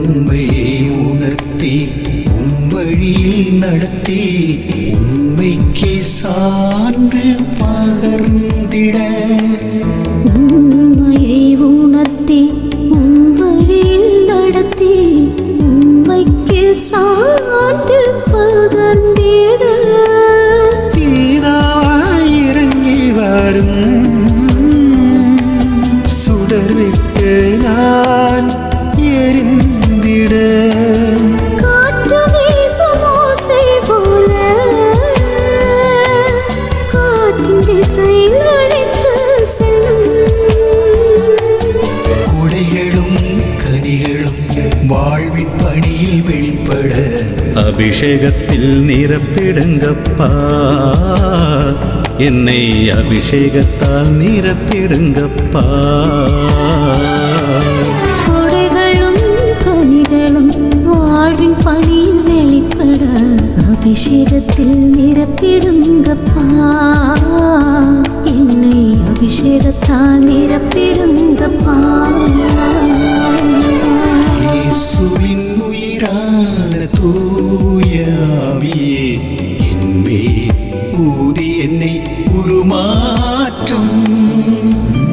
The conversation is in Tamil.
உண்மையை உணர்த்தி வழியில் நடத்தி உண்மைக்கு சான்று பகர்ந்திட உண்மையை உணர்த்தி வழியில் நடத்தி உண்மைக்கு சான்று பகர்ந்திட தீதாய் இறங்கி வரும் சுடர்விட்டு நான் எரிந்திட வாழ்வின் பணியில் வெளிப்பட அபிஷேகத்தில் நிரப்பிடுங்கப்பா, என்னை அபிஷேகத்தால் நிரப்பிடுங்கப்பா. கொடைகளும் கனிகளும் வாழ்வின் பணியில் வெளிப்பட அபிஷேகத்தில் நிரப்பிடுங்கப்பா, என்னை அபிஷேகத்தால் நிரப்பிடுங்கப்பா. இயேசுவின் உயிரான தூய ஆவியே என் மேல் ஊதி என்னை உருமாற்றும்